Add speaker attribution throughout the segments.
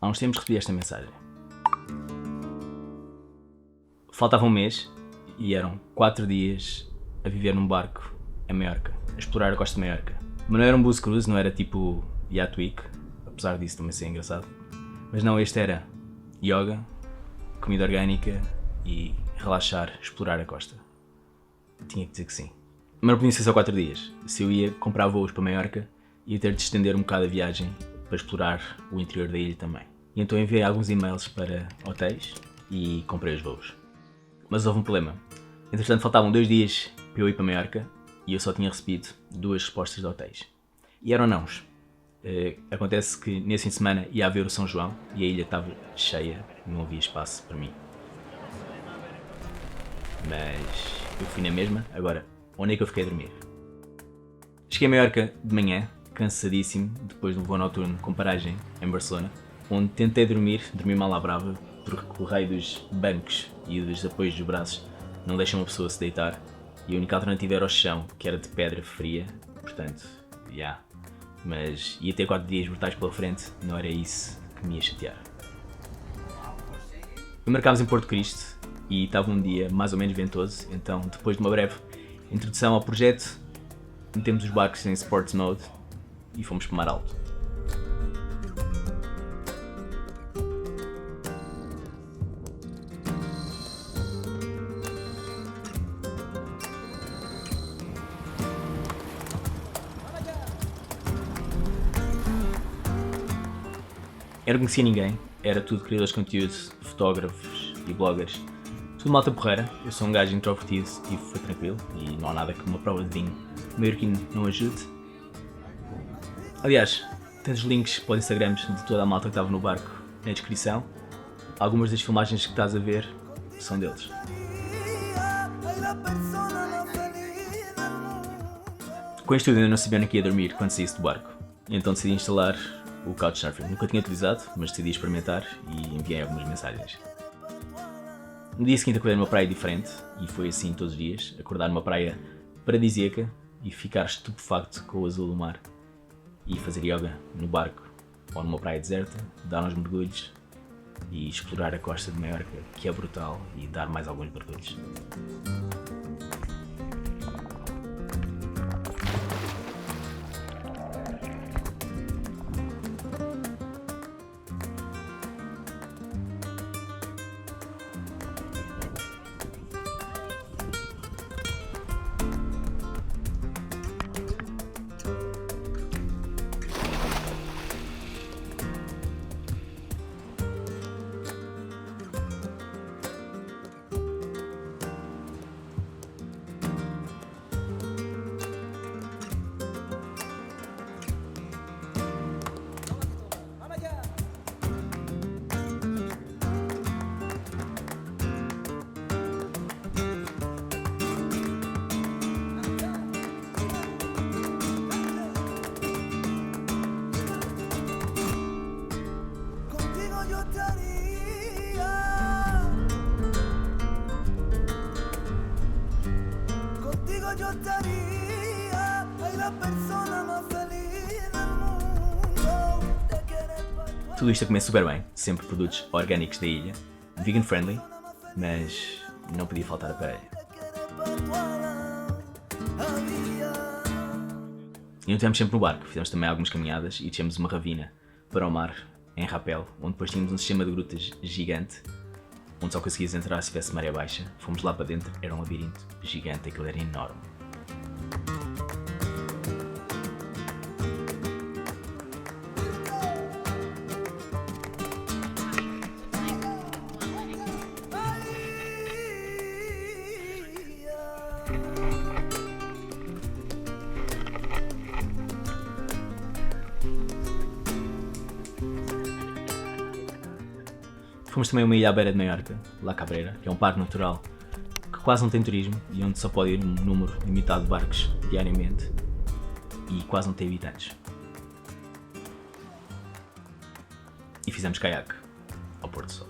Speaker 1: Há uns tempos recebi esta mensagem. Faltava um mês e eram 4 dias a viver num barco em Maiorca, a explorar a costa de Maiorca. Mas não era um booze cruise, não era tipo Yacht Week, apesar disso também ser engraçado. Mas não, este era yoga, comida orgânica e relaxar, explorar a costa. Tinha que dizer que sim. Mas não podia ser só 4 dias. Se eu ia comprar voos para Maiorca, ia ter de estender um bocado a viagem para explorar o interior da ilha também. E então enviei alguns e-mails para hotéis e comprei os voos. Mas houve um problema. Entretanto faltavam 2 dias para eu ir para Maiorca e eu só tinha recebido 2 respostas de hotéis. E eram nãos. Acontece que nesse fim de semana ia haver o São João e a ilha estava cheia, não havia espaço para mim. Mas eu fui na mesma. Agora, onde é que eu fiquei a dormir? Cheguei a Maiorca de manhã, cansadíssimo, depois de um voo noturno com paragem em Barcelona, onde tentei dormir mal à brava, porque o raio dos bancos e dos apoios dos braços não deixam uma pessoa se deitar, e a única alternativa era o chão, que era de pedra fria, portanto, mas ia ter 4 dias brutais pela frente, não era isso que me ia chatear. Embarcámos em Porto Cristo e estava um dia mais ou menos ventoso, então depois de uma breve introdução ao projeto, metemos os barcos em Sports Mode e fomos para o mar alto. Eu não conhecia ninguém, era tudo criadores de conteúdo, fotógrafos e bloggers. Tudo malta porreira, eu sou um gajo introvertido e foi tranquilo, e não há nada que uma prova de vinho maiorquino não ajude. Aliás, tens os links para os Instagrams de toda a malta que estava no barco na descrição. Algumas das filmagens que estás a ver são deles. Com isto tudo ainda não sabia onde é que ia dormir quando saísse do barco, então decidi instalar o Couchsurfing. Nunca tinha utilizado, mas decidi experimentar e enviei algumas mensagens. No dia seguinte acordei numa praia diferente, e foi assim todos os dias, acordar numa praia paradisíaca e ficar estupefacto com o azul do mar, e fazer yoga no barco ou numa praia deserta, dar uns mergulhos e explorar a costa de Maiorca, que é brutal, e dar mais alguns mergulhos. Tudo isto a comer super bem, sempre produtos orgânicos da ilha, vegan friendly, mas não podia faltar a paella. E não estivemos sempre no barco, fizemos também algumas caminhadas e descemos uma ravina para o mar, em rapel, onde depois tínhamos um sistema de grutas gigante, onde só conseguias entrar se tivesse maré baixa. Fomos lá para dentro, era um labirinto gigante, aquilo era enorme. Fomos também a uma ilha à beira de Maiorca, La Cabrera, que é um parque natural que quase não tem turismo e onde só pode ir um número limitado de barcos diariamente e quase não tem habitantes. E fizemos caiaque ao pôr do sol.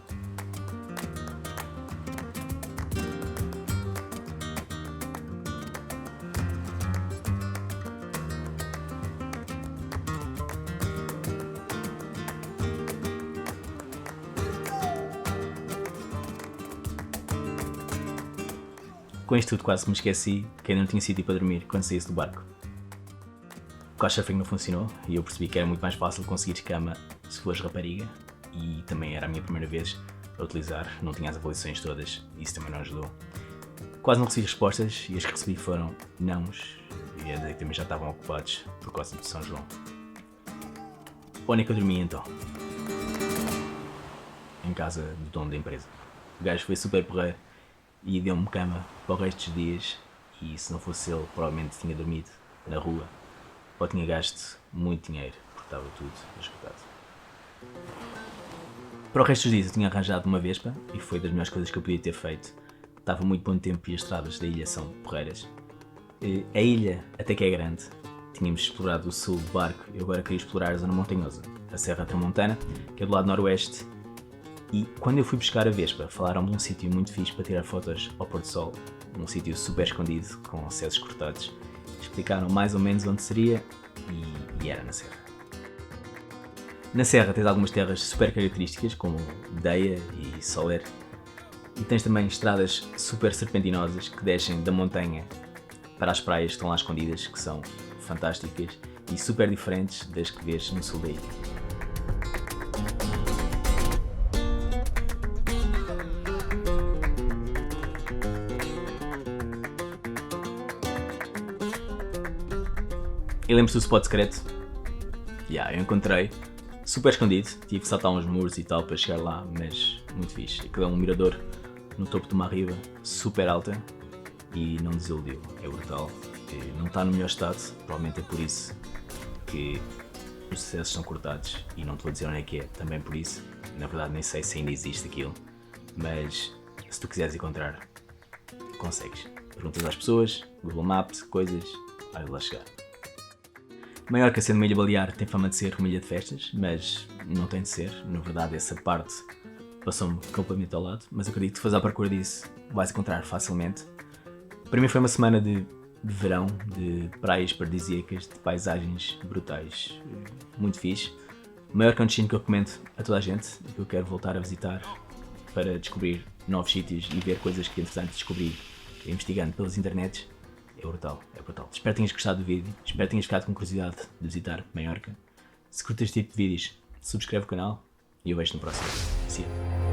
Speaker 1: Com isto tudo quase que me esqueci que ainda não tinha sítio para dormir quando saísse do barco. O Couchsurfing não funcionou e eu percebi que era muito mais fácil conseguir cama se fores rapariga, e também era a minha primeira vez a utilizar, não tinha as avaliações todas, isso também não ajudou. Quase não recebi respostas e as que recebi foram nãos, e a dizer que também já estavam ocupados por causa de São João. Onde é que eu dormi então? Em casa do dono da empresa. O gajo foi super porreiro e deu-me cama para o resto dos dias, e se não fosse ele provavelmente tinha dormido na rua ou tinha gasto muito dinheiro porque estava tudo esgotado. Para o resto dos dias eu tinha arranjado uma Vespa e foi das melhores coisas que eu podia ter feito. Estava muito bom tempo e as estradas da ilha são porreiras. A ilha até que é grande. Tínhamos explorado o sul do barco e agora queria explorar a zona montanhosa, a Serra Tramontana, que é do lado noroeste. E quando eu fui buscar a Vespa, falaram-me de um sítio muito fixe para tirar fotos ao pôr do sol, um sítio super escondido, com acessos cortados. Explicaram mais ou menos onde seria e era na Serra. Na Serra tens algumas terras super características, como Deia e Soler, e tens também estradas super serpentinosas que descem da montanha para as praias que estão lá escondidas, que são fantásticas e super diferentes das que vês no sul da ilha. E lembro-te do spot secreto? Eu encontrei, super escondido, tive que saltar uns muros e tal para chegar lá, mas muito fixe. Aquilo é um mirador no topo de uma riba super alta e não desiludiu, é brutal. Não está no melhor estado, provavelmente é por isso que os acessos são cortados e não te vou dizer onde é que é, também por isso. Na verdade nem sei se ainda existe aquilo, mas se tu quiseres encontrar, consegues. Perguntas às pessoas, Google Maps, coisas, vais lá chegar. Maiorca, sendo uma ilha balear, tem fama de ser uma ilha de festas, mas não tem de ser. Na verdade, essa parte passou-me completamente ao lado, mas acredito que se fores à procura disso, vais encontrar facilmente. Para mim foi uma semana de verão, de praias paradisíacas, de paisagens brutais, muito fixe. Maiorca é um destino que eu recomendo a toda a gente e que eu quero voltar a visitar para descobrir novos sítios e ver coisas que, entretanto, descobri investigando pelas internets. É brutal, é brutal. Espero que tenhas gostado do vídeo, espero que tenhas ficado com curiosidade de visitar Maiorca. Se curtes este tipo de vídeos, subscreve o canal e eu vejo-te no próximo. See you.